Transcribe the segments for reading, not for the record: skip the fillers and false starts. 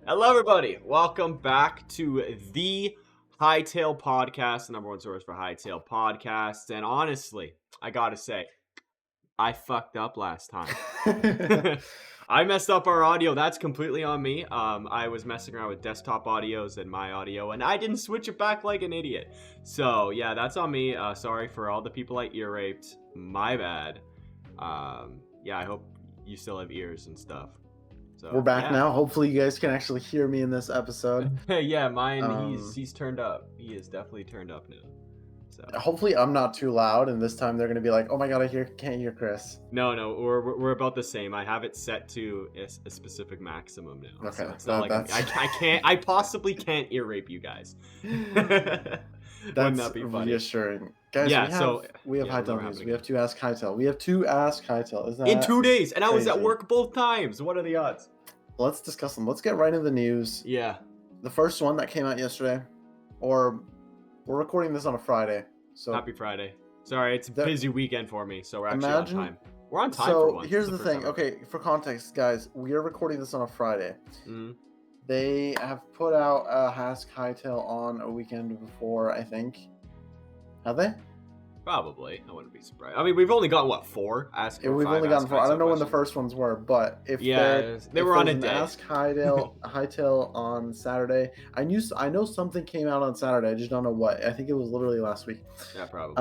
Hello, everybody. Welcome back to the Hytale podcast, the number one source for Hytale podcasts. And honestly, I gotta say, I fucked up last time. I messed up our audio. That's completely on me. I was messing around with desktop audios and my audio, and I didn't switch it back like an idiot. So yeah, that's on me. Sorry for all the people I ear raped. My bad. Yeah, I hope you still have ears and stuff. So, We're back yeah. now. Hopefully you guys can actually hear me in this episode. Yeah, mine. He's turned up. He is definitely turned up now. So Hopefully I'm not too loud, and this time they're gonna be like, "Oh my god, can't hear Chris." no, we're about the same. I have it set to a specific maximum now. Okay, So it's not that's... I possibly can't ear rape you guys. Wouldn't that be funny? Reassuring, guys. Yeah. We have Hytale news. We have to ask Hytale. We have to ask Hytale. Is that in 2 days, and I was at crazy? work both times. What are the odds? Let's discuss them. Let's get right into the news. Yeah. The first one that came out yesterday, or we're recording this on a Friday. So Happy Friday. Sorry, it's a busy weekend for me, so we're actually on time. We're on time so for once. Here's the thing. Okay, for context, guys, we are recording this on a Friday. They have put out Ask Hytale on a weekend before, I think. Have they? Probably. I wouldn't be surprised. I mean, we've only got, what, 4? We've only gotten 4. I don't know when the first ones were, but if they were on a day. Ask Hytale on Saturday. I know something came out on Saturday. I just don't know what. I think it was literally last week. Yeah, probably.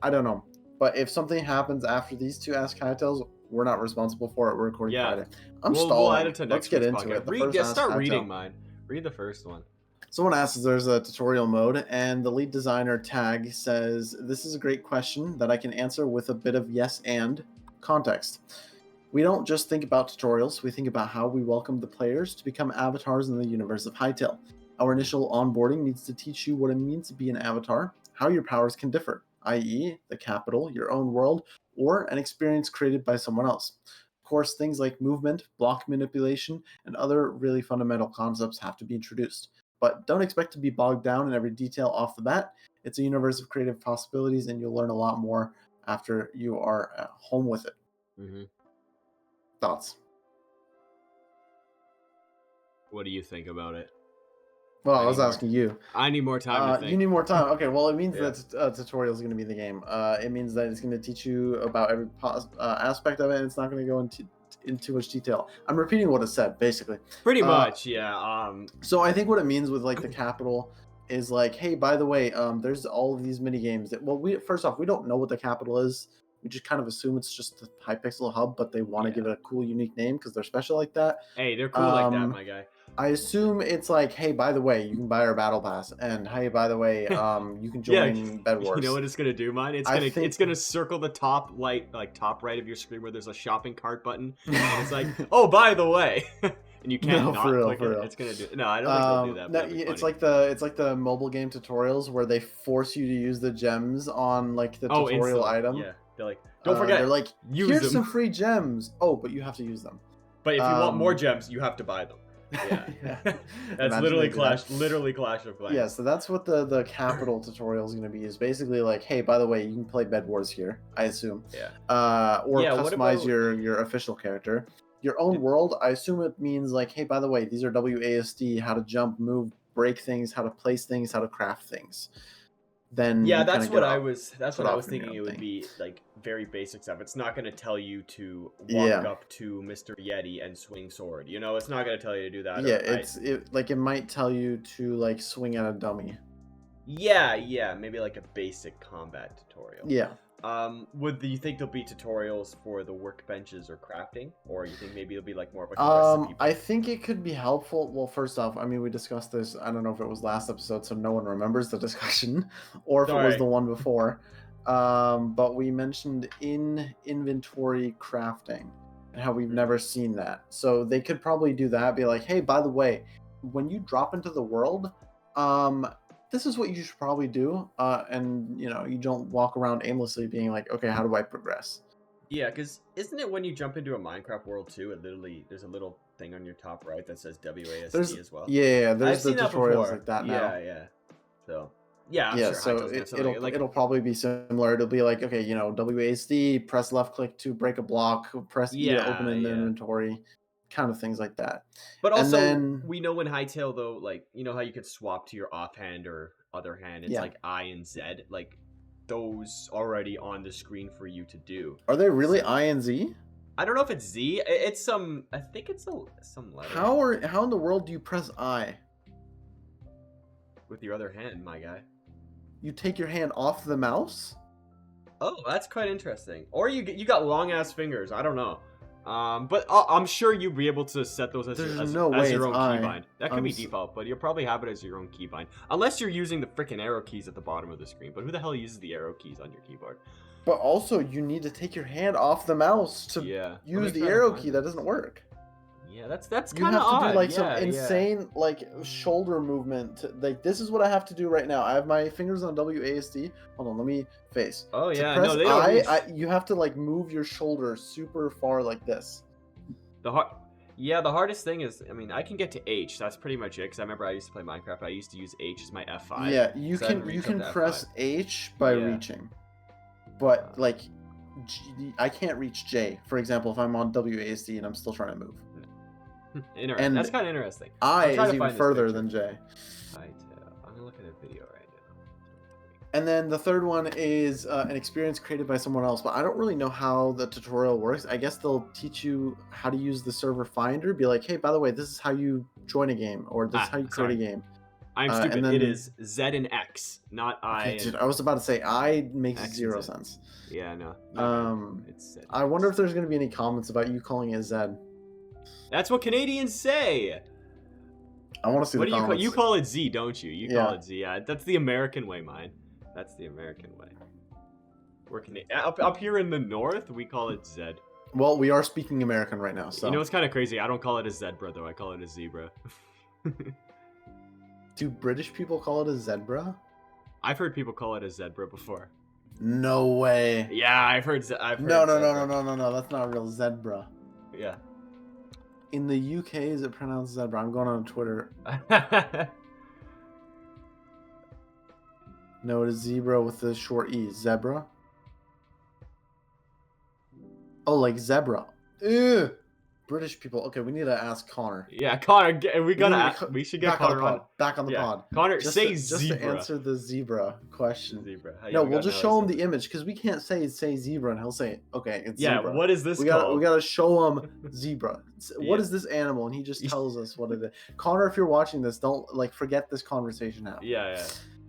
I don't know. But if something happens after these two Ask Hytales, we're not responsible for it. We're recording Friday. I'm stalling. We'll add it to Let's get into it. Start reading mine. Read the first one. Someone asks if there's a tutorial mode, and the lead designer Tag says, "This is a great question that I can answer with a bit of yes and context. We don't just think about tutorials, we think about how we welcome the players to become avatars in the universe of Hytale. Our initial onboarding needs to teach you what it means to be an avatar, how your powers can differ, i.e. the capital, your own world, or an experience created by someone else. Of course, things like movement, block manipulation, and other really fundamental concepts have to be introduced. But don't expect to be bogged down in every detail off the bat. It's a universe of creative possibilities, and you'll learn a lot more after you are at home with it." Thoughts? What do you think about it? Well, I was asking you. I need more time to think. You need more time. Okay, well, it means that tutorial is going to be the game. It means that it's going to teach you about every aspect of it, and it's not going to go in too much detail. I'm repeating what it said, basically. Pretty much, yeah. So I think what it means with like the capital is like, hey, by the way, there's all of these mini games that, well, first off, we don't know what the capital is. We just kind of assume it's just the Hypixel hub, but they want to give it a cool, unique name because they're special like that. Hey, they're cool like that, my guy. I assume it's like, hey, by the way, you can buy our battle pass, and hey, by the way, you can join Bed Wars. You know what it's gonna do, Myne? It's gonna circle the top top right of your screen where there's a shopping cart button, and it's like, oh, by the way, and you can't click it. It's gonna do. No, I don't think they'll do that. It's like the mobile game tutorials where they force you to use the gems on like the tutorial item. Yeah, they're like, don't forget. They're like, here's some free gems. Oh, but you have to use them. But if you want more gems, you have to buy them. Yeah. That's literally Clash of Clans. Yeah, so that's what the capital tutorial is going to be, is basically like, hey, by the way, you can play Bed Wars here, I assume. Yeah. Or customize your official character. Your own world, I assume it means like, hey, by the way, these are WASD, how to jump, move, break things, how to place things, how to craft things. Then that's what I was thinking. It would be like very basic stuff. It's not going to tell you to walk up to Mr. Yeti and swing sword. You know, it's not going to tell you to do that. Yeah, it might tell you to like swing at a dummy. Yeah, maybe like a basic combat tutorial. Yeah. Do you think there'll be tutorials for the workbenches or crafting, or you think maybe it'll be like more of a recipe? I think it could be helpful. Well, first off, I mean, we discussed this. I don't know if it was last episode, so no one remembers the discussion, or if it was the one before. But we mentioned in inventory crafting and how we've never seen that. So they could probably do that. Be like, hey, by the way, when you drop into the world, this is what you should probably do, and you don't walk around aimlessly being like, okay, how do I progress? Yeah, because isn't it when you jump into a Minecraft world too, there's a little thing on your top right that says WASD as well? Yeah, there's the tutorials like that now. Yeah. So I'm sure so it'll probably be similar. It'll be like, okay, WASD, press left click to break a block, press E to open an inventory. kind of things like that. But And also, then we know in Hytale though, like you know how you could swap to your offhand or other hand. It's yeah, like I and Z, like those already on the screen for you to do. are they really So I and Z? I don't know if it's Z. It's some. I think it's some letter How in the world do you press I? with your other hand, my guy. You take your hand off the mouse? Oh, that's quite interesting. Or you got long ass fingers. I don't know. But I'm sure you'd be able to set those as, There's as, no as way your it's own I. keybind. That could be default, but you'll probably have it as your own keybind. Unless you're using the freaking arrow keys at the bottom of the screen. But who the hell uses the arrow keys on your keyboard? But also, you need to take your hand off the mouse to use the arrow key. That doesn't work. Yeah, that's You kind of have to odd. do like Yeah, some yeah. insane like shoulder movement. Like this is what I have to do right now. I have my fingers on WASD. Hold on, let me face. Oh To yeah, press no, they don't reach. you have to like move your shoulder super far like this. The hardest thing is, I mean, I can get to H. That's pretty much it. Because I remember I used to play Minecraft. I used to use H as my F5. Yeah, you so I didn't can reach you up can to press F5. H by Yeah. reaching, but like I can't reach J. For example, if I'm on WASD and I'm still trying to move. Interesting. And That's kind of interesting. I I'm trying is to even find this further picture. than J. I'm gonna look at a video right now. And then the third one is an experience created by someone else, but I don't really know how the tutorial works. I guess they'll teach you how to use the server finder. Be like, hey, by the way, this is how you join a game, or this is how you create a game. I'm stupid. and then- It is Z and X, not I. Okay, and dude, I was about to say I makes X and zero Z. sense. Yeah, no. It's Z. I wonder if there's going to be any comments about you calling it Z. That's what Canadians say. I want to see What the do you call? comments. You call it Z, don't you? You Yeah. call it Z. Yeah, that's the American way, mine. That's the American way. We're up here in the north, we call it Z. Well, we are speaking American right now, so. You know what's kind of crazy? I don't call it a zebra though. I call it a zebra. Do British people call it a zebra? I've heard people call it a zebra before. No way. Yeah, I've heard. No. That's not a real zebra. Yeah. In the UK, is it pronounced zebra? I'm going on Twitter. No, it is zebra with the short E. Zebra? Oh, like zebra. Ew. British people. Okay, we need to ask Connor. Yeah, Connor, we should get back on the Connor pod. on. Back on the Yeah. pod. Connor, Just say to zebra. answer the zebra question. Zebra. No, we'll just show him the image because we can't say zebra and he'll say, okay, it's zebra. Yeah, what is this we called? gotta show him zebra. What Yeah. is this animal? And he just tells us what it is. Connor, if you're watching this, don't forget this conversation now. Yeah.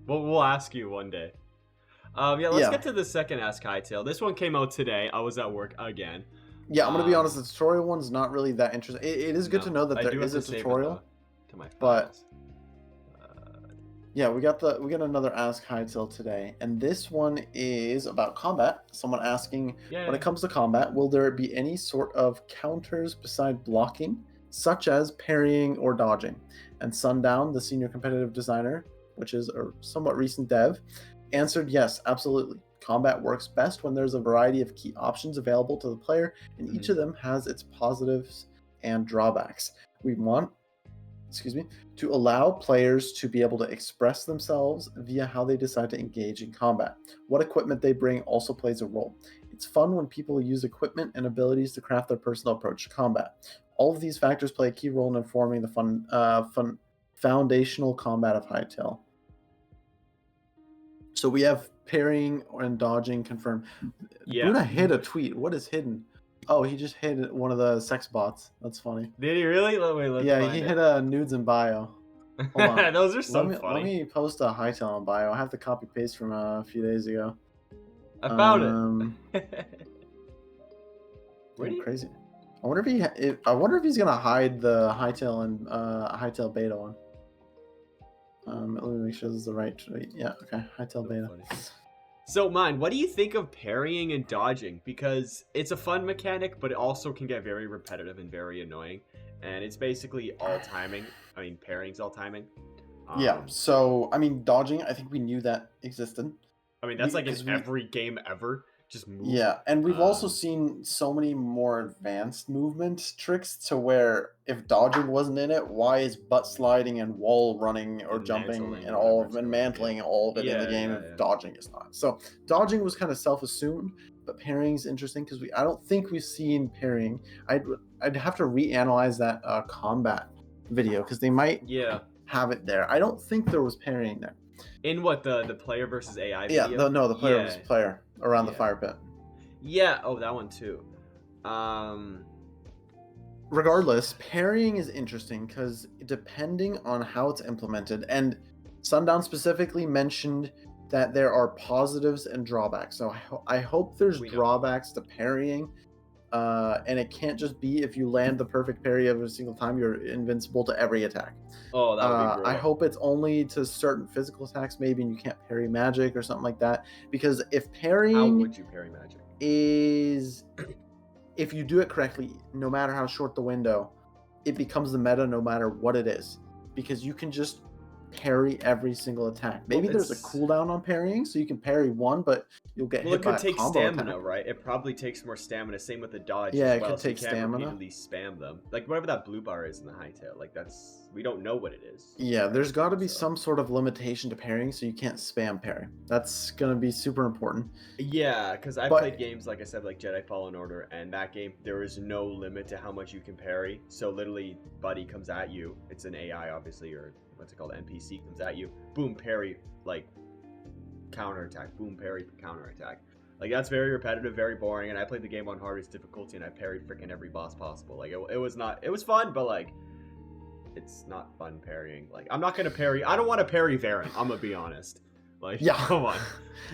Well, we'll ask you one day. Let's get to the second Ask Hytale. This one came out today. I was at work again. Yeah, I'm gonna be honest. The tutorial one's not really that interesting. It is good to know that there is a tutorial. To my but files. yeah, we got another Ask Hytale today, and this one is about combat. Someone asking, when it comes to combat, will there be any sort of counters beside blocking, such as parrying or dodging? And Sundown, the senior competitive designer, which is a somewhat recent dev, answered yes, absolutely. Combat works best when there's a variety of key options available to the player, and each of them has its positives and drawbacks. We want, to allow players to be able to express themselves via how they decide to engage in combat. What equipment they bring also plays a role. It's fun when people use equipment and abilities to craft their personal approach to combat. All of these factors play a key role in informing the foundational combat of Hytale. So we have parrying and dodging confirmed. Yeah. Buddha hid a tweet. What is hidden? Oh, he just hid one of the sex bots. That's funny. Did he really? Let's he hid nudes in bio. Hold on. Those are so Let funny. me post a Hytale on bio. I have the copy paste from a few days ago. I found it. Crazy. I wonder if he's gonna hide the Hytale and Hytale beta one. Let me make sure this is the right tweet. Yeah, okay. Hytale beta. Funny. So, Myne, what do you think of parrying and dodging? Because it's a fun mechanic, but it also can get very repetitive and very annoying. And it's basically all timing. I mean, parrying's all timing. Yeah, so, I mean, dodging, I think we knew that existed. I mean, that's in every game ever. Just move. Yeah, and we've also seen so many more advanced movement tricks to where if dodging wasn't in it, why is butt sliding and wall running or jumping and all of mantling all of it in the game if dodging is not? So dodging was kind of self-assumed, but parrying is interesting because I don't think we've seen parrying. I'd have to reanalyze that combat video because they might Yeah. have it there. I don't think there was parrying there. In what, the player versus AI Yeah, video? the player was player around the Yeah. fire pit. Yeah. Oh, that one too. Regardless, parrying is interesting because depending on how it's implemented, and Sundown specifically mentioned that there are positives and drawbacks. So I hope there's We know. drawbacks to parrying, and it can't just be if you land the perfect parry every single time, you're invincible to every attack. Oh, that would be brutal. I hope it's only to certain physical attacks, maybe, and you can't parry magic or something like that. Because if parrying How would you parry magic? is, if you do it correctly, no matter how short the window, it becomes the meta no matter what it is. Because you can just parry every single attack. Maybe there's a cooldown on parrying, so you can parry one, but you'll get hit by a combo attack. Well, it could take stamina, right? It probably takes more stamina. Same with the dodge Yeah, as it well. could take so you can't stamina. repeatedly spam them. Like whatever that blue bar is in the Hytale, like we don't know what it is. Yeah, right? there's got to be some sort of limitation to parrying, so you can't spam parry. That's gonna be super important. Yeah, because I played games, like I said, like Jedi Fallen Order, and that game, there is no limit to how much you can parry. So literally, buddy comes at you. It's an AI, obviously, or what's it called? NPC comes at you. Boom, parry, like, counterattack. Boom, parry, counterattack. Like, that's very repetitive, very boring, and I played the game on hardest difficulty, and I parried freaking every boss possible. Like, it was fun, but, like, it's not fun parrying. Like, I'm not going to parry. I don't want to parry Varen, I'm going to be honest. Like, yeah, come on.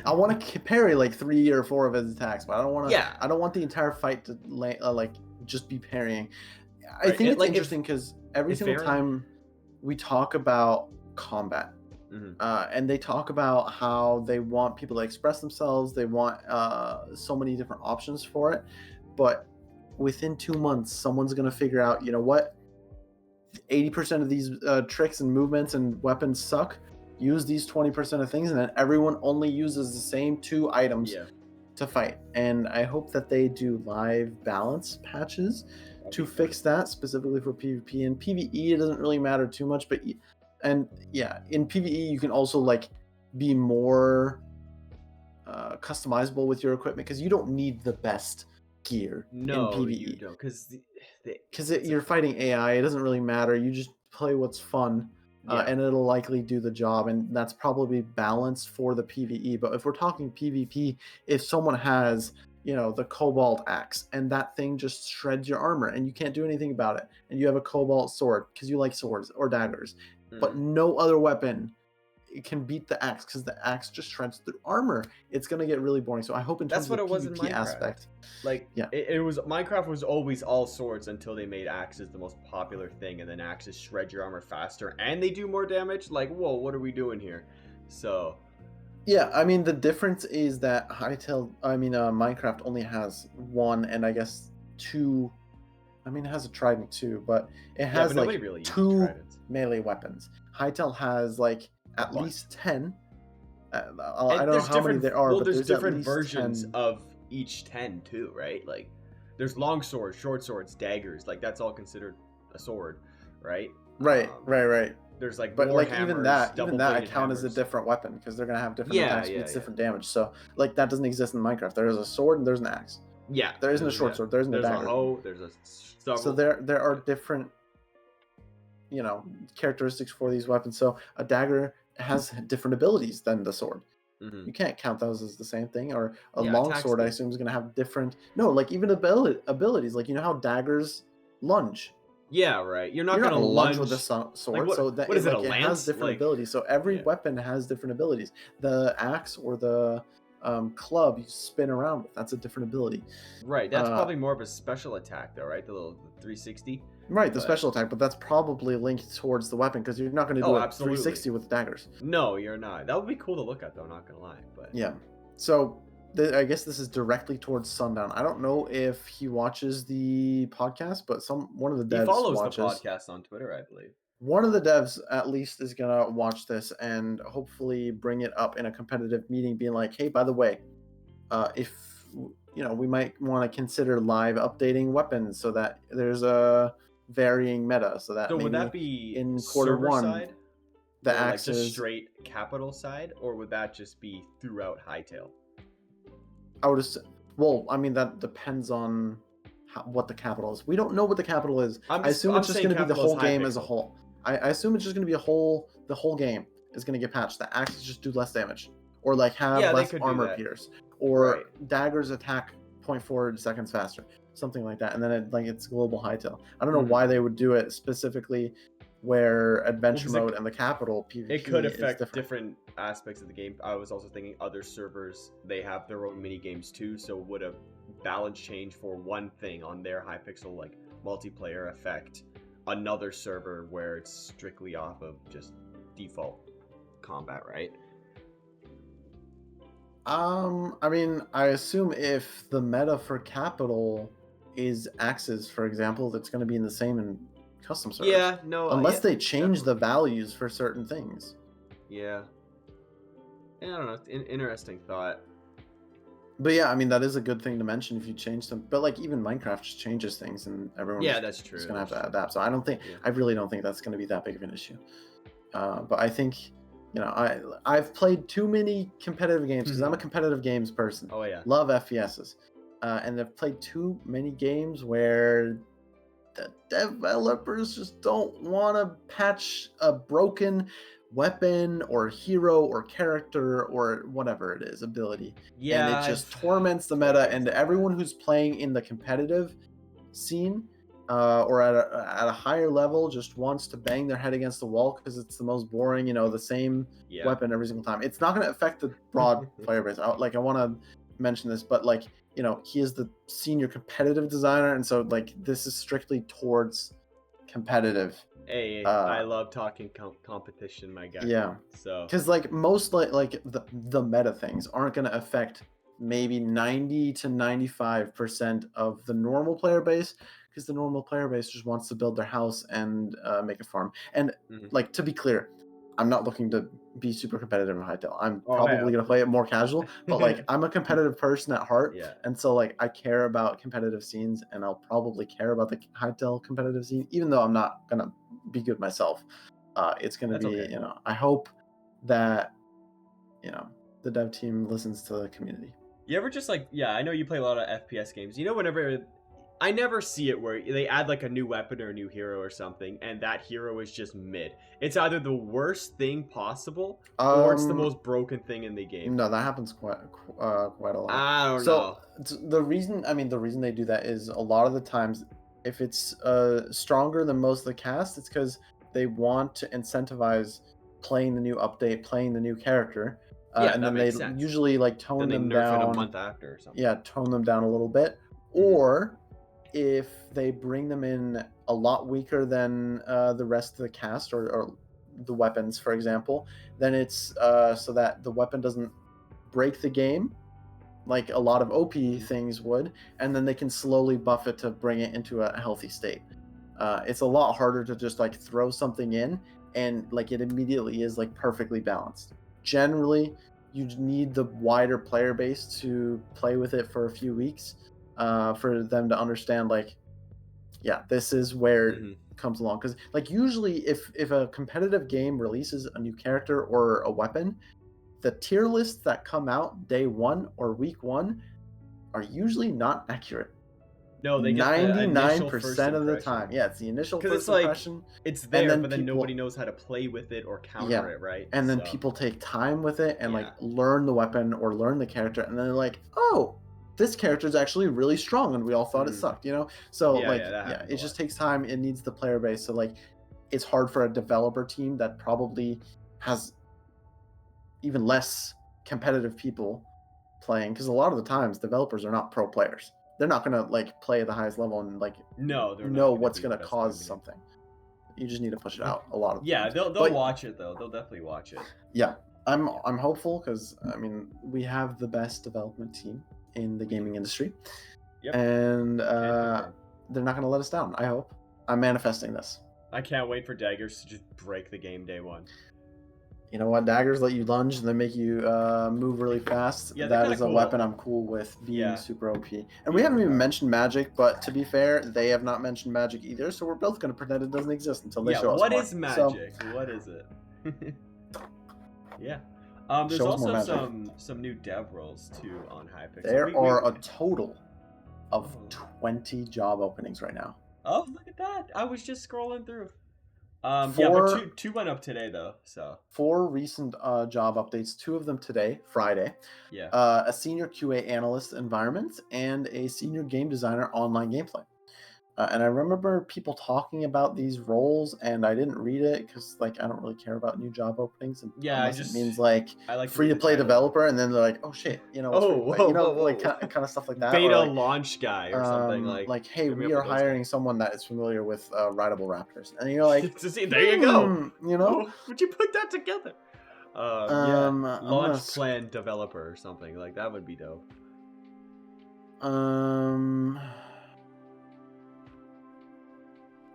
I want to parry like 3 or 4 of his attacks, but I don't want to. Yeah. I don't want the entire fight to like just be parrying. I think it's interesting because every single time we talk about combat, and they talk about how they want people to express themselves, they want so many different options for it, but within 2 months, someone's gonna figure out, you know what, 80% of these tricks and movements and weapons suck. Use these 20% of things, and then everyone only uses the same 2 items to fight. And I hope that they do live balance patches to fix that, specifically for PvP. And PvE, it doesn't really matter too much, but in PvE you can also like be more customizable with your equipment, because you don't need the best gear in PvE. You don't, because you're fighting AI. It doesn't really matter. You just play what's fun. And it'll likely do the job, and that's probably balanced for the PvE. But if we're talking PvP, if someone has, you know, the Cobalt axe, and that thing just shreds your armor, and you can't do anything about it, and you have a Cobalt sword because you like swords or daggers, but no other weapon can beat the axe because the axe just shreds through armor, it's gonna get really boring. So I hope in terms of the PvP aspect, like it was, Minecraft was always all swords until they made axes the most popular thing, and then axes shred your armor faster and they do more damage. Like, whoa, what are we doing here? So yeah, I mean, the difference is that Minecraft only has 1 and I guess 2. I mean, it has a trident too, but it has like really 2 melee weapons. Hytale has like at least 10. I don't know how many there are, well, but there's different versions of each 10 too, right? Like, there's long swords, short swords, daggers. Like, that's all considered a sword, right? Right. There's like, but like hammers, even that I count as a different weapon, because they're gonna have different attacks, with different damage. So like that doesn't exist in Minecraft. There is a sword and there's an axe. Yeah. There isn't a short sword. There isn't a dagger. There's a hoe. There's a shovel. So there are different, you know, characteristics for these weapons. So a dagger has different abilities than the sword. You can't count those as the same thing. Or a long sword, I assume, is going to have different. No, like even abilities. Like, you know how daggers lunge. Yeah, right. You're not going to lunge with a sword. Like what, so that what is it? It has different abilities. So every weapon has different abilities. The axe or the club you spin around with, that's a different ability. Right. That's probably more of a special attack, though, right? The little 360. Right, the special attack, but that's probably linked towards the weapon, because you're not going to do a 360 with daggers. No, you're not. That would be cool to look at, though, not going to lie. But yeah. So I guess this is directly towards Sundown. I don't know if he watches the podcast, but one of the devs he follows watches the podcast on Twitter, I believe. One of the devs at least is going to watch this and hopefully bring it up in a competitive meeting, being like, hey, by the way, if you know, we might want to consider live updating weapons so that there's a varying meta, so that maybe would that be in quarter 1 side? The axes, like just straight capital side, or would that just be throughout Hytale? I would assume, well, I mean, that depends on what the capital is. We don't know what the capital is. I assume I'm it's just saying going to be the capital is whole game as a Hypixel. whole. I assume it's just going to be the whole game is going to get patched. The axes just do less damage, or like have Yeah, they less could do armor that. pierce, or Right. daggers attack 0.4 seconds faster, something like that. And then it's global Hytale. I don't know Mhm. why they would do it specifically where adventure 'cause it- mode and the capital PvP It could is affect different. different aspects of the game. I was also thinking other servers, they have their own mini games too, so would a balance change for one thing on their Hypixel like multiplayer affect another server where it's strictly off of just default combat, right? I mean, I assume if the meta for capital is axes, for example, that's going to be in the same in custom servers. Yeah, no, Unless yeah, they change the definitely. values for certain things. Yeah. I don't know. Interesting thought. But yeah, I mean, that is a good thing to mention if you change them. But like even Minecraft just changes things and everyone Yeah, that's true. is going to have That's to true. adapt. So Yeah. I really don't think that's going to be that big of an issue. But I think, I've played too many competitive games because I'm a competitive games person. Oh yeah. Love FPSs. And I've played too many games where the developers just don't want to patch a broken weapon or hero or character or whatever it is, ability. Yeah, And it just torments the meta, and everyone who's playing in the competitive scene or at a higher level just wants to bang their head against the wall because it's the most boring, the same weapon every single time. It's not going to affect the broad player base. I want to mention this, but like, he is the senior competitive designer, and so like this is strictly towards competitive. Hey, I love talking competition, my guy. Yeah. So because like most like the meta things aren't going to affect maybe 90 to 95% of the normal player base, because the normal player base just wants to build their house and make a farm. And like, to be clear, I'm not looking to be super competitive in Hytale. I'm probably going to play it more casual, but like I'm a competitive person at heart. Yeah. And so like I care about competitive scenes, and I'll probably care about the Hytale competitive scene, even though I'm not going to be good myself. It's going to That's be, okay. I hope that, the dev team listens to the community. You ever just like, yeah, I know you play a lot of FPS games. Whenever I never see it where they add like a new weapon or a new hero or something, and that hero is just mid. It's either the worst thing possible or it's the most broken thing in the game. No, that happens quite a lot. I don't know. The reason they do that is a lot of the times, if it's stronger than most of the cast, it's because they want to incentivize playing the new update, playing the new character. And then they usually like tone them down. Nerf it a month after or something. Yeah, tone them down a little bit. Or if they bring them in a lot weaker than the rest of the cast, or the weapons, for example, then it's so that the weapon doesn't break the game like a lot of OP things would, and then they can slowly buff it to bring it into a healthy state. It's a lot harder to just like throw something in and like it immediately is like perfectly balanced. Generally, you need the wider player base to play with it for a few weeks for them to understand like, yeah, this is where it comes along. Because like usually if a competitive game releases a new character or a weapon, the tier lists that come out day one or week one are usually not accurate. No, they get 99% of the time. Yeah, it's the initial first impression. It's there, but then nobody knows how to play with it or counter it, right? And then people take time with it and like learn the weapon or learn the character, and then they're like, oh, this character is actually really strong, and we all thought it sucked, So it just takes time. It needs the player base. So like, it's hard for a developer team that probably has even less competitive people playing, because a lot of the times developers are not pro players. They're not gonna like play at the highest level and like know what's gonna cause something. You just need to push it out a lot of times. They'll watch it though. They'll definitely watch it. Yeah, I'm hopeful, because I mean, we have the best development team in the gaming industry. And they're not gonna let us down. I hope. I'm manifesting this. I can't wait for daggers to just break the game day one. You know what? Daggers let you lunge and then make you move really fast. Yeah, that is a weapon I'm cool with being super OP. And we haven't even mentioned magic, but to be fair, they have not mentioned magic either. So we're both going to pretend it doesn't exist until they show us what more. is magic? So, what is it? There's also some new dev roles too on Hypixel. There are a total of 20 job openings right now. Oh, look at that! I was just scrolling through. Yeah, but Four- two went up today though. So 4 recent job updates, 2 of them today, Friday. yeah. A senior QA analyst environment and a senior game designer online gameplay. And I remember people talking about these roles, and I didn't read it because, like, I don't really care about new job openings Yeah, unless it means like I like to free read to the play title. developer, and then they're like, oh shit, you know, it's free to play. You know, like kind of stuff like that. Beta Or like, launch guy or something like. hey, hit me we up are with those hiring guys. someone that is familiar with rideable raptors, and you're like, See, there you go. you know, Would you put that together? Yeah, launch plan developer or something like that would be dope.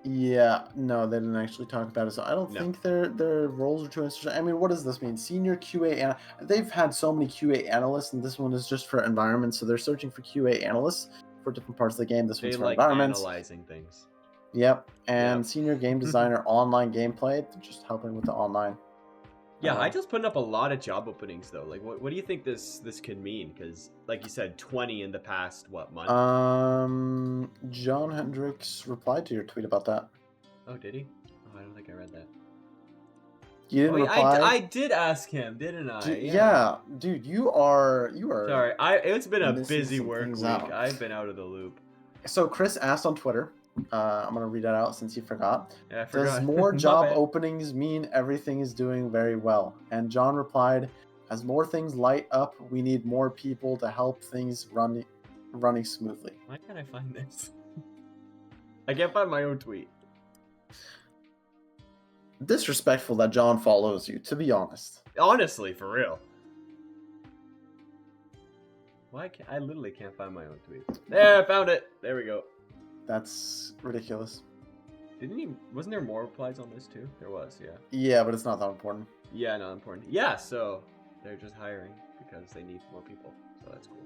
Yeah, no, they didn't actually talk about it, so I don't think their roles are too interesting. I mean, what does this mean? Senior QA, they've had so many QA analysts, and this one is just for environments, so they're searching for QA analysts for different parts of the game. This one's for environments. Analyzing things. Yep, and senior game designer, online gameplay, just helping with the online. Yeah, Hytale's putting up a lot of job openings though. Like, what do you think this could mean? Because, like you said, 20 in the past month? John Hendricks replied to your tweet about that. Oh, did he? Oh, I don't think I read that. You didn't reply. I did ask him, didn't I? Yeah, dude, you are. Sorry, it's been a busy work week. I've been out of the loop. So Chris asked on Twitter. I'm gonna read that out since you forgot. Yeah, I forgot. Does more job openings mean everything is doing very well? And John replied, as more things light up, we need more people to help things running smoothly. Why can't I find this? I can't find my own tweet. Disrespectful that John follows you, to be honest. Honestly, for real. Why can't I literally can't find my own tweet? There, I found it. There we go. That's ridiculous. Wasn't there more replies on this too? There was, yeah. Yeah, but it's not that important. Yeah, not important. Yeah, so they're just hiring because they need more people. So that's cool.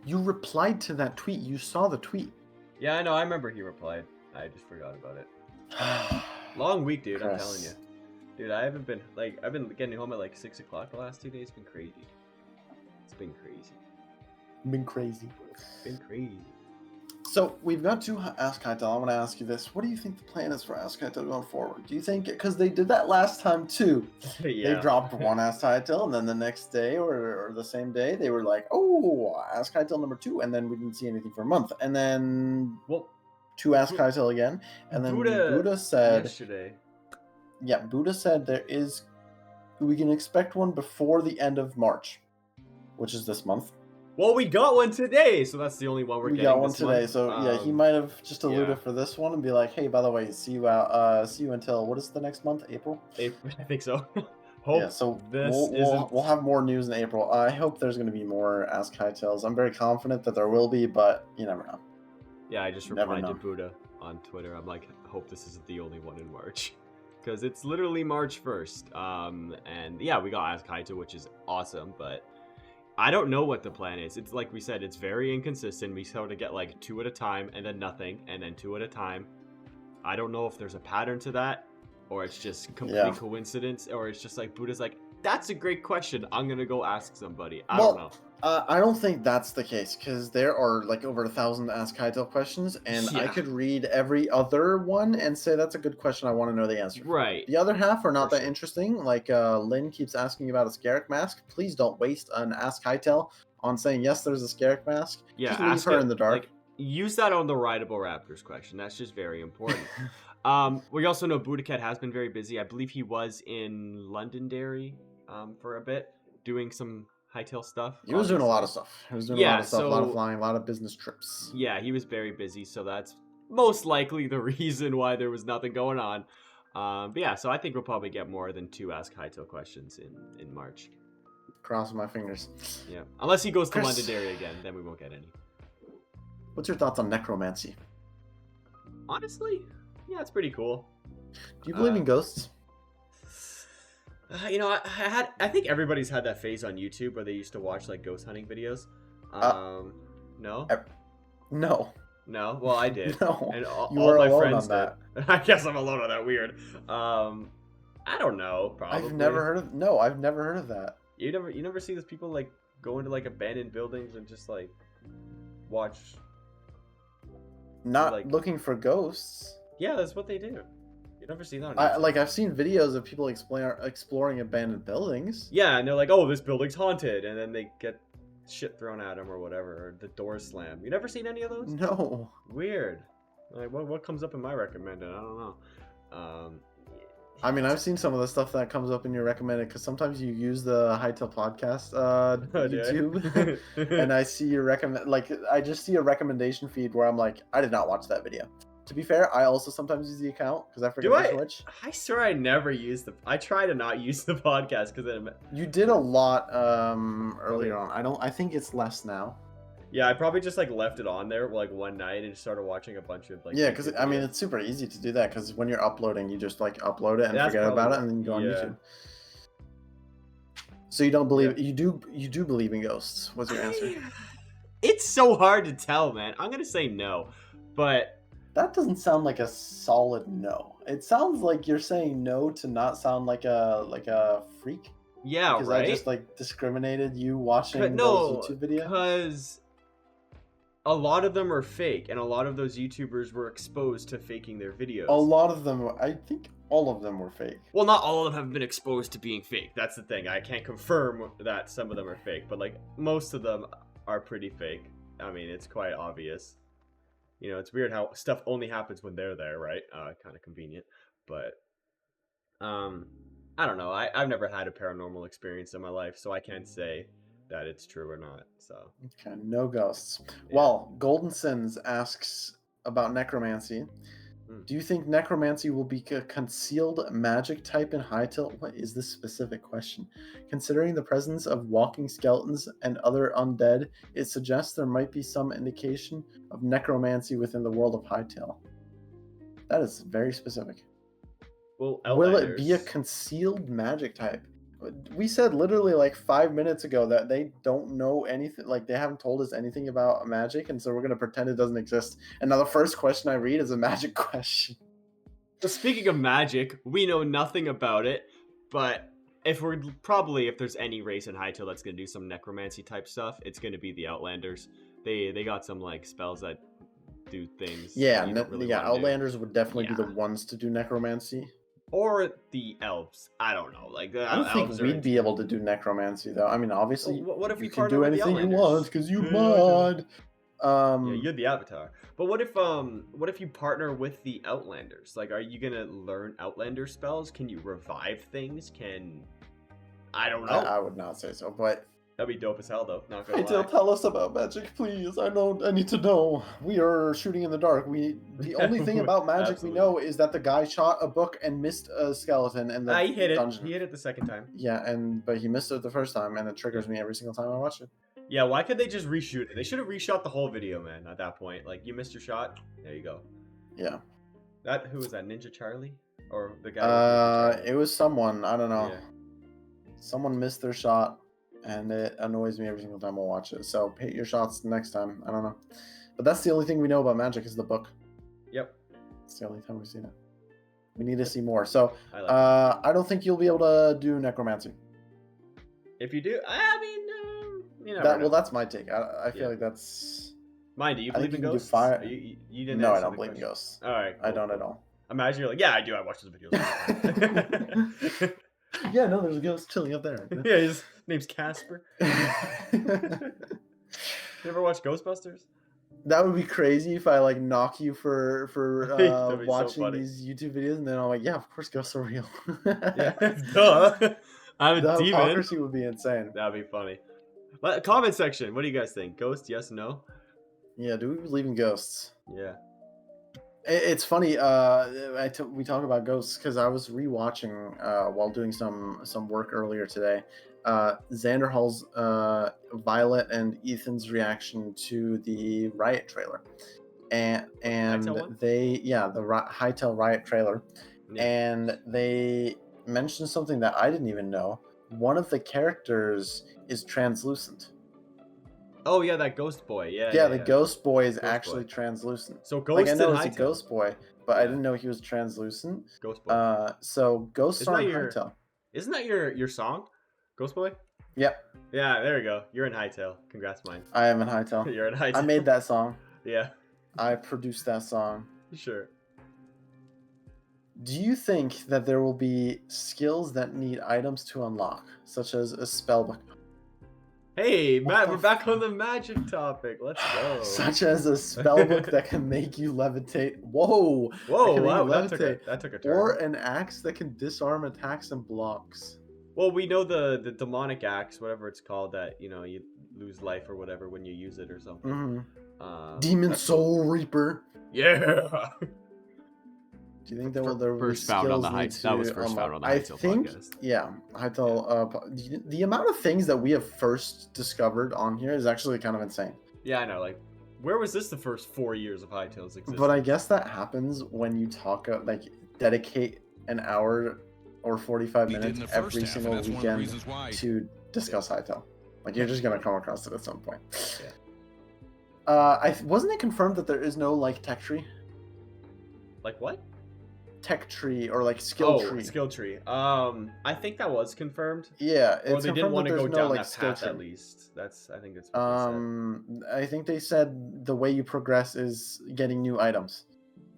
You replied to that tweet. You saw the tweet. Yeah, I know. I remember he replied. I just forgot about it. Long week, dude. Chris. I'm telling you. Dude, I've been getting home at like 6 o'clock the last 2 days. It's been crazy. It's been crazy. Been crazy. Been crazy. So we've got to Ask Hytale. I want to ask you this: what do you think the plan is for Ask Hytale going forward? Do you think, because they did that last time too? Yeah. They dropped one Ask Hytale, and then the next day or the same day they were like, "Oh, Ask Hytale number 2," and then we didn't see anything for a month, and then 2 Ask Hytale again, and then Buddha said yesterday. Yeah, Buddha said we can expect one before the end of March, which is this month. Well, we got one today, so that's the only one we got one today. So yeah, he might have just alluded for this one and be like, "Hey, by the way, see you until what is the next month? April? April, I think so. Yeah, so we'll have more news in April. I hope there's going to be more Ask Hytales. I'm very confident that there will be, but you never know. Yeah, I just replied to Buddha on Twitter. I'm like, hope this isn't the only one in March, because it's literally March 1st. And yeah, we got Ask Hytale, which is awesome, but I don't know what the plan is. It's like we said, it's very inconsistent. We sort of get like 2 at a time and then nothing, and then 2 at a time. I don't know if there's a pattern to that, or it's just complete coincidence, or it's just like Buddha's like, that's a great question. I'm going to go ask somebody. I don't know. I don't think that's the case, because there are like over 1,000 Ask Hytale questions, and I could read every other one and say that's a good question. I want to know the answer. Right. The other half are not that interesting. Like Lynn keeps asking about a Scarrick mask. Please don't waste an Ask Hytale on saying yes, there's a Scarrick mask. Yeah, just leave her in the dark. Like, use that on the Rideable Raptors question. That's just very important. We also know Budaket has been very busy. I believe he was in Londonderry for a bit, doing some Hytale stuff. He was doing a lot of stuff. He was doing a lot of stuff, a lot of flying, a lot of business trips. Yeah, he was very busy, so that's most likely the reason why there was nothing going on. But yeah, so I think we'll probably get more than 2 Ask Hytale questions in March. Crossing my fingers. Yeah, unless he goes to Londonderry again, then we won't get any. What's your thoughts on necromancy? Honestly, yeah, it's pretty cool. Do you believe in ghosts? You know, I think everybody's had that phase on YouTube where they used to watch like ghost hunting videos. No? No. No? Well, I did. No. And all my friends did. I guess I'm alone on that. Weird. I don't know. Probably. I've never heard of that. You never see those people like go into like abandoned buildings and just like watch Not like looking for ghosts. yeah, that's what they do. You never see that on I YouTube. like I've seen videos of people exploring abandoned buildings. Yeah, and they're like, oh, this building's haunted, and then they get shit thrown at them or whatever, or the doors slam. You never seen any of those? No. Weird. Like what comes up in my recommended? I don't know. I mean, I've seen some of the stuff that comes up in your recommended because sometimes you use the Hytale podcast YouTube, and I see your I just see a recommendation feed where I'm like, I did not watch that video. To be fair, I also sometimes use the account because I forget to switch. I swear I never use I try to not use the podcast because You did a lot earlier on. I think it's less now. Yeah, I probably just like left it on there like one night and started watching a bunch of like. Yeah, because I mean it's super easy to do that because when you're uploading, you just like upload it and That's forget about it, and then you go on YouTube. So you don't believe you do believe in ghosts? What's your answer? It's so hard to tell, man. I'm gonna say no, but that doesn't sound like a solid no. It sounds like you're saying no to not sound like a freak. Yeah, because right. I just like discriminated you watching those YouTube videos. Because a lot of them are fake, and a lot of those YouTubers were exposed to faking their videos. A lot of them, I think all of them were fake. Well, not all of them have been exposed to being fake. That's the thing. I can't confirm that some of them are fake, but like most of them are pretty fake. I mean, it's quite obvious. You know, it's weird how stuff only happens when they're there, right? Kind of convenient, but I don't know. I've never had a paranormal experience in my life, so I can't say that it's true or not. So okay, no ghosts. Yeah. Well, Golden Sins asks about necromancy. Do you think necromancy will be a concealed magic type in Hytale? What is this specific question? Considering the presence of walking skeletons and other undead, it suggests there might be some indication of necromancy within the world of Hytale. That is very specific. Well, will it be a concealed magic type? We said literally like 5 minutes ago that they don't know anything, like they haven't told us anything about magic, and so we're going to pretend it doesn't exist. And now the first question I read is a magic question. So speaking of magic, we know nothing about it, but if there's any race in Hytale that's going to do some necromancy type stuff, it's going to be the Outlanders. They got some like spells that do things. Yeah, Outlanders would definitely be the ones to do necromancy. Or the elves. I don't know. Like I don't think we'd be able to do necromancy though. I mean, obviously, what if you can do anything you want because you mod. Yeah, you're the Avatar. But what if you partner with the Outlanders? Like, are you gonna learn Outlander spells? Can you revive things? I don't know. I would not say so, but that'd be dope as hell, though. Not gonna lie. Tell us about magic, please. I need to know. We are shooting in the dark. The only thing about magic we know is that the guy shot a book and missed a skeleton, and he hit it. He hit it the second time. Yeah, but he missed it the first time, and it triggers me every single time I watch it. Yeah, why could they just reshoot it? They should have reshot the whole video, man. At that point, like you missed your shot. There you go. Yeah. Who was that? Ninja Charlie or the guy? It was someone. I don't know. Yeah. Someone missed their shot. And it annoys me every single time I watch it. So hit your shots next time. I don't know. But that's the only thing we know about magic is the book. Yep. It's the only time we've seen it. We need to see more. So I don't think you'll be able to do necromancy. If you do, I mean, you know. Well, that's my take. I feel like that's... Mine, do you believe in ghosts? You didn't No, I don't believe in ghosts. All right. Cool. I don't at all. Imagine you're like, yeah, I do. I watch those videos. Yeah, no, there's a ghost chilling up there. Yeah, his name's Casper. You ever watch Ghostbusters? That would be crazy if I like knock you for watching these YouTube videos, and then I'm like, yeah, of course ghosts are real. Yeah, duh. I'm a demon. Hypocrisy would be insane. That'd be funny. Comment section. What do you guys think? Ghost? Yes? No? Yeah. Do we believe in ghosts? Yeah. It's funny. We talk about ghosts because I was rewatching while doing some work earlier today. Xander Hall's Violet and Ethan's reaction to the Riot trailer, and the Hytale Riot trailer, and they mentioned something that I didn't even know. One of the characters is translucent. Oh yeah, that ghost boy. Yeah, the ghost boy is actually translucent. So ghost I know it's a ghost boy, but I didn't know he was translucent. Ghost boy. So ghosts are in Hytale. Isn't that your song, Ghost Boy? Yep. Yeah, there you go. You're in Hytale. Congrats, Myne. I am in Hytale. You're in Hytale. I made that song. Yeah. I produced that song. Sure. Do you think that there will be skills that need items to unlock, such as a spellbook? Hey, What Matt, the we're back on the magic topic. Let's go. Such as a spellbook that can make you levitate. Whoa! That Whoa, can make you wow, levitate. that took a turn. Or an axe that can disarm attacks and blocks. Well, we know the demonic axe, whatever it's called, that you lose life or whatever when you use it or something. Mm-hmm. Demon Soul Reaper. Yeah. Do you think there will be first skills found on the need Hytale? That was to first found unlock? on the I Hytale think, podcast. yeah, Hytale. The amount of things that we have first discovered on here is actually kind of insane. Yeah, I know. Like, where was this the first 4 years of Hytale's existence? But I guess that happens when you talk like dedicate an hour or 45 minutes every single weekend to discuss Hytale. Like you're just gonna come across it at some point. Yeah. Wasn't it confirmed that there is no like tech tree? Like what? Tech tree or like skill tree. Skill tree. I think that was confirmed. Yeah, or they didn't want to go down like, that path at least. I think that's what they said. I think they said the way you progress is getting new items.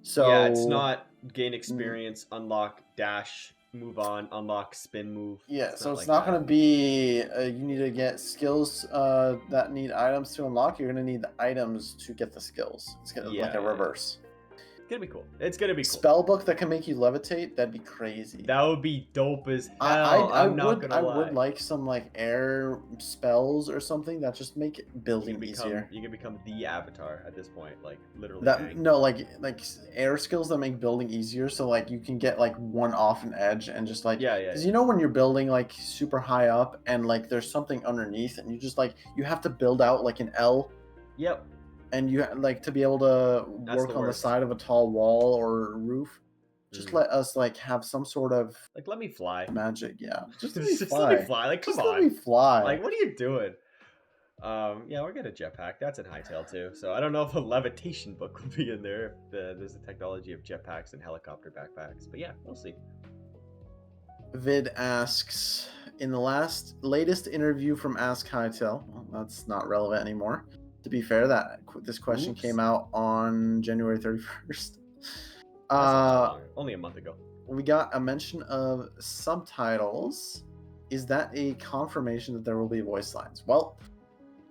So yeah, it's not gain experience, unlock, dash, move on, unlock, spin, move. Yeah, so it's not going to be you need to get skills that need items to unlock. You're going to need the items to get the skills. It's going to like a reverse. It's gonna be cool. It's gonna be cool. Spellbook that can make you levitate, that'd be crazy. That would be dope as hell. I would like some like air spells or something that just make building easier. You can become the avatar at this point, like literally. Like air skills that make building easier. So like you can get like one off an edge and just like because you know when you're building like super high up and like there's something underneath and you just like you have to build out like an L. Yep. And you like to be able to work on the side of a tall wall or roof. Just let us like have some sort of like let me fly magic. Yeah, just let me fly. Like come on, let me fly. Like what are you doing? Yeah, we're gonna jetpack. That's in Hytale too. So I don't know if a levitation book will be in there. There's the technology of jetpacks and helicopter backpacks. But yeah, we'll see. Vid asks in the latest interview from Ask Hytale. Well, that's not relevant anymore. To be fair, this question came out on January 31st. Only a month ago. We got a mention of subtitles. Is that a confirmation that there will be voice lines? Well,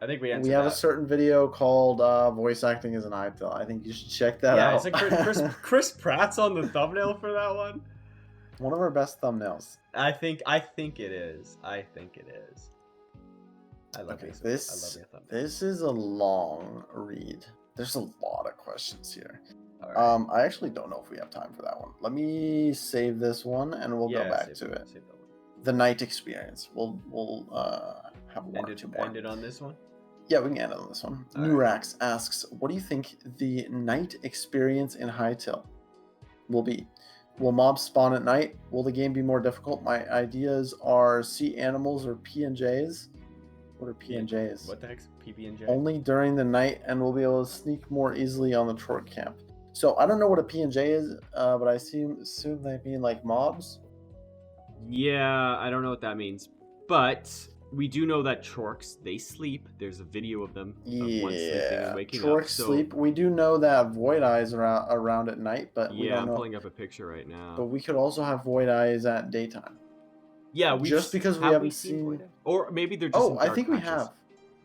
I think we have a certain video called "Voice Acting is an Hytale." I think you should check that out. Yeah, is it Chris Pratt's on the thumbnail for that one? One of our best thumbnails. I think it is. I love it. This is a long read. There's a lot of questions here. Right. I actually don't know if we have time for that one. Let me save this one and we'll go back to it. The night experience. We'll have one or two more. End it on this one? Yeah, we can end it on this one. Nurax asks, what do you think the night experience in Hytale will be? Will mobs spawn at night? Will the game be more difficult? My ideas are sea animals or PNJs. What are PNJs? What the heck's PB&J? Only during the night, and we'll be able to sneak more easily on the Torque camp. So I don't know what a PNJ is, but I assume they mean like mobs. Yeah, I don't know what that means, but we do know that Chorks, they sleep. There's a video of them. Yeah, one sleeping and waking Chorks up, so... sleep. We do know that Void Eyes are around at night, but we don't know. I'm pulling up a picture right now. But we could also have Void Eyes at daytime. Yeah, just because we haven't seen, or maybe they're just. I think we have.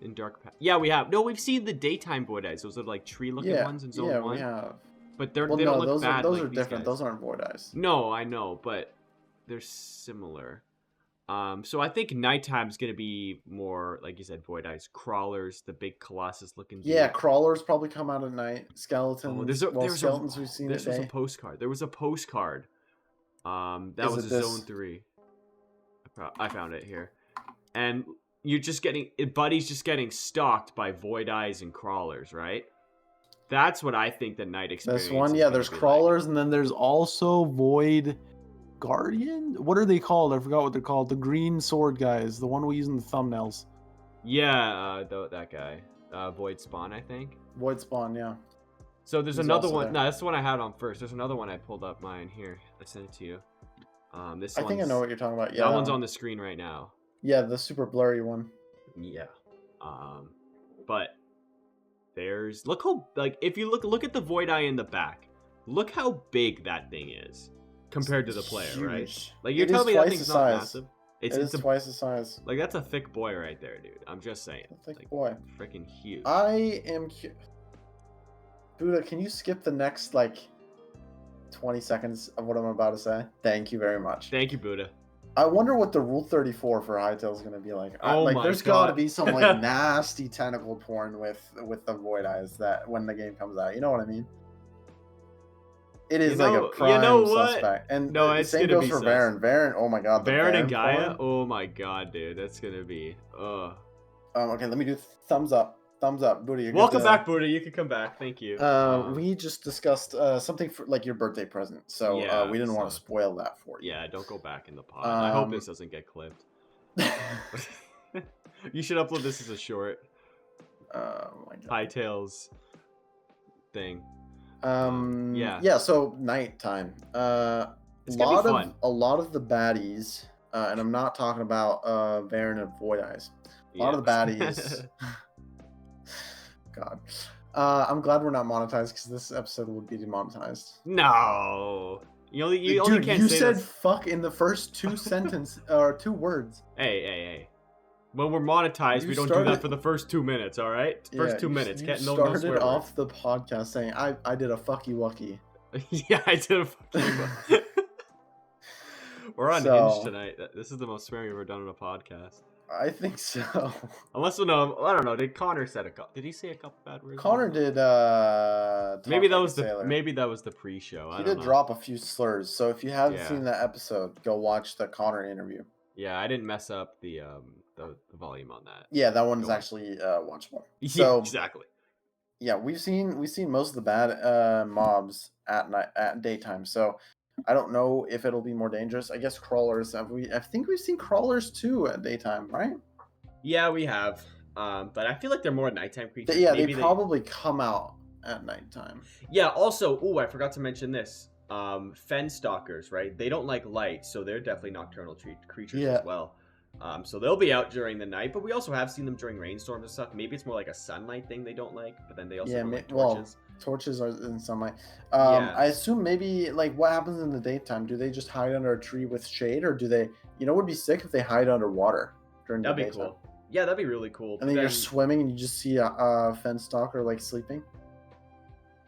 In dark patch. Yeah, we have. No, we've seen the daytime Void Eyes. Those are like tree-looking ones in Zone 1. Yeah, we have. But they don't look bad. Those are different. Those aren't Void Eyes. No, I know, but they're similar. So I think nighttime's gonna be more, like you said, Void Eyes, crawlers, the big Colossus-looking. Yeah, crawlers probably come out at night. Skeletons. Skeletons we've seen. This was a postcard. There was a postcard. That was a Zone 3. I found it here, and you're just Buddy's just getting stalked by Void Eyes and crawlers, right? That's what I think the night experience. This one, yeah. There's crawlers, and then there's also Void Guardian. What are they called? I forgot what they're called. The green sword guys, the one we use in the thumbnails. Yeah, that guy, Void Spawn, I think. Void Spawn, yeah. So there's another one. No, that's the one I had on first. There's another one I pulled up mine here. I sent it to you. I think I know what you're talking about. Yeah, that one's on the screen right now. Yeah, the super blurry one. Yeah, but look how, like, if you look at the Void Eye in the back, look how big that thing is compared to the player, Huge. right? Like, you're It is telling me that twice thing's the not size. massive? It is twice the size. Like, that's a thick boy right there, dude. I'm just saying. A thick like, boy. Freaking huge. I am Buddha, can you skip the next, like, 20 seconds of what I'm about to say? Thank you very much. Thank you, Buddha. I wonder what the Rule 34 for Hytale is going to be like. Oh like, my there's God. got to be some, like, nasty tentacle porn with the Void Eyes that when the game comes out. You know what I mean? It is like a prime suspect. And no, the it's same gonna goes be for sus. Varen. Varen, oh my God. Varen and Gaia? Porn. Oh my God, dude. That's gonna be, Okay, let me do thumbs up. Thumbs up. Buddha, you're Welcome good back, Buddha. You can come back. Thank you. We just discussed something for like your birthday present, so Yeah, we didn't want to spoil that for you. Yeah, don't go back in the pod. I hope this doesn't get clipped. You should upload this as a short. Oh my God. Hytale's thing. Yeah. So nighttime. It's gonna be fun. A lot of the baddies, and I'm not talking about Varen and Void Eyes. A lot of the baddies. God. I'm glad we're not monetized because this episode would be demonetized. No. You only can't you say said this. fuck in the first two sentences or 2 words. Hey. When we're monetized, we don't do that for the first 2 minutes, all right? First 2 minutes. You no started swear off the podcast saying I did a fucky wucky. Yeah, I did a fucky wucky. We're unhinged tonight. This is the most swearing we've ever done on a podcast. I think so. Unless, no, I don't know. Did Connor said a couple? Did he say a couple bad words? Connor did. Maybe that was the pre-show. He did drop a few slurs. So if you haven't seen that episode, go watch the Connor interview. Yeah, I didn't mess up the volume on that. Yeah, that one's actually watchable. So exactly. Yeah, we've seen most of the bad mobs at daytime. So I don't know if it'll be more dangerous. I guess crawlers. I think we've seen crawlers too at daytime, right? Yeah, we have. But I feel like they're more nighttime creatures. They probably come out at nighttime. Yeah. Also, I forgot to mention this. Fen stalkers, right? They don't like light, so they're definitely nocturnal creatures as well. So they'll be out during the night, but we also have seen them during rainstorms and stuff. Maybe it's more like a sunlight thing they don't like, but then they also don't like torches. Torches are in sunlight. I assume maybe like what happens in the daytime? Do they just hide under a tree with shade, or do they? It would be sick if they hide underwater during the daytime. That'd be cool. Yeah, that'd be really cool. And then you're swimming and you just see a fen stalker like sleeping.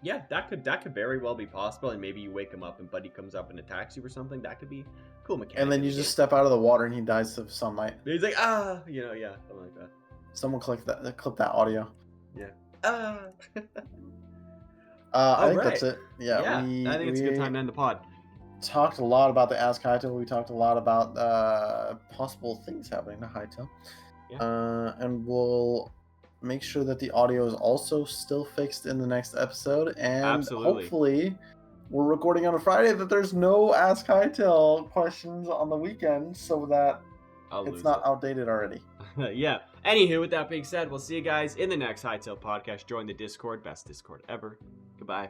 Yeah, that could very well be possible, and maybe you wake him up and Buddy comes up and attacks you or something. That could be cool mechanic. And then you just step out of the water and he dies of sunlight. He's like, something like that. Someone clip that audio. Yeah. I think that's it. Yeah, I think it's a good time to end the pod. Talked a lot about the Ask Hytale. We talked a lot about possible things happening to Hytale. Yeah. And we'll make sure that the audio is also still fixed in the next episode. And hopefully we're recording on a Friday that there's no Ask Hytale questions on the weekend so that it's not outdated already. Yeah. Anywho, with that being said, we'll see you guys in the next Hytale podcast. Join the Discord. Best Discord ever. Goodbye.